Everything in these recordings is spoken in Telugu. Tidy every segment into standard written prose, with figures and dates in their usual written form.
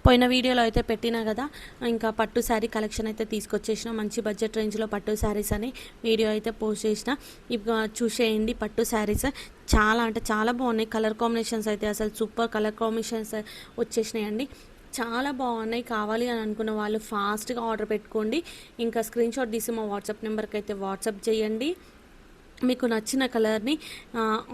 పోయిన వీడియోలో అయితే పెట్టినా కదా, ఇంకా పట్టు శారీ కలెక్షన్ అయితే తీసుకొచ్చేసిన మంచి బడ్జెట్ రేంజ్లో పట్టు శారీస్ అని వీడియో అయితే పోస్ట్ చేసిన. ఇప్పుడు చూసేయండి పట్టు శారీస్ చాలా అంటే చాలా బాగున్నాయి. కలర్ కాంబినేషన్స్ అయితే అసలు సూపర్ కలర్ కాంబినేషన్స్ వచ్చేసినాయండి. చాలా బాగున్నాయి. కావాలి అని అనుకున్న వాళ్ళు ఫాస్ట్గా ఆర్డర్ పెట్టుకోండి. ఇంకా స్క్రీన్ షాట్ తీసి మా వాట్సాప్ నెంబర్కి అయితే వాట్సాప్ చేయండి. మీకు నచ్చిన కలర్ని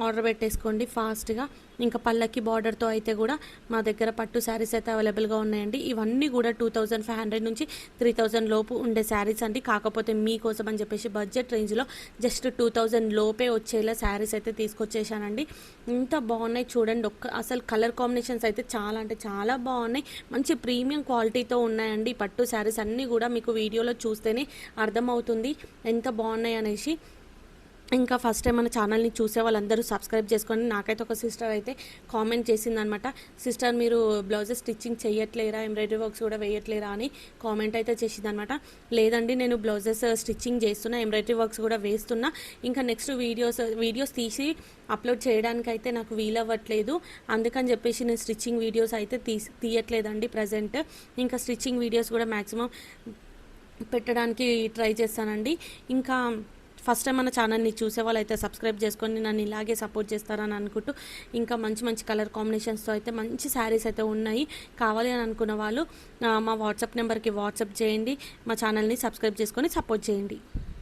ఆర్డర్ పెట్టేసుకోండి ఫాస్ట్గా. ఇంకా పల్లకి బార్డర్తో అయితే కూడా మా దగ్గర పట్టు శారీస్ అయితే అవైలబుల్గా ఉన్నాయండి. ఇవన్నీ కూడా 2500 నుంచి 3000 లోపు ఉండే శారీస్ అండి. కాకపోతే మీకోసం అని చెప్పేసి బడ్జెట్ రేంజ్లో జస్ట్ 2000 లోపే వచ్చేలా శారీస్ అయితే తీసుకొచ్చేసానండి. ఇంత బాగున్నాయి చూడండి. అసలు కలర్ కాంబినేషన్స్ అయితే చాలా అంటే చాలా బాగున్నాయి. మంచి ప్రీమియం క్వాలిటీతో ఉన్నాయండి. పట్టు శారీస్ అన్నీ కూడా మీకు వీడియోలో చూస్తేనే అర్థమవుతుంది ఎంత బాగున్నాయి అనేసి. ఇంకా ఫస్ట్ టైం మన ఛానల్ని చూసే వాళ్ళందరూ సబ్స్క్రైబ్ చేసుకొని, నాకైతే ఒక సిస్టర్ అయితే కామెంట్ చేసిందనమాట, సిస్టర్ మీరు బ్లౌజెస్ స్టిచ్చింగ్ చేయట్లేరా, ఎంబ్రాయిడరీ వర్క్స్ కూడా వేయట్లేరా అని కామెంట్ అయితే చేసిందనమాట. లేదండి నేను బ్లౌజెస్ స్టిచ్చింగ్ చేస్తున్నా, ఎంబ్రాయిడరీ వర్క్స్ కూడా వేస్తున్నా. ఇంకా నెక్స్ట్ వీడియోస్ తీసి అప్లోడ్ చేయడానికి అయితే నాకు వీలవ్వట్లేదు. అందుకని చెప్పేసి నేను స్టిచ్చింగ్ వీడియోస్ అయితే తీయట్లేదండి ప్రజెంట్. ఇంకా స్టిచ్చింగ్ వీడియోస్ కూడా మ్యాక్సిమం పెట్టడానికి ట్రై చేస్తానండి. ఇంకా ఫస్ట్ టైం మన ఛానల్ని చూసే వాళ్ళు అయితే సబ్స్క్రైబ్ చేసుకొని నన్ను ఇలాగే సపోర్ట్ చేస్తారని అనుకుంటూ, ఇంకా మంచి మంచి కలర్ కాంబినేషన్స్తో అయితే మంచి శారీస్ అయితే ఉన్నాయి. కావాలి అని అనుకున్న వాళ్ళు మా వాట్సాప్ నెంబర్కి వాట్సాప్ చేయండి. మా ఛానల్ని సబ్స్క్రైబ్ చేసుకొని సపోర్ట్ చేయండి.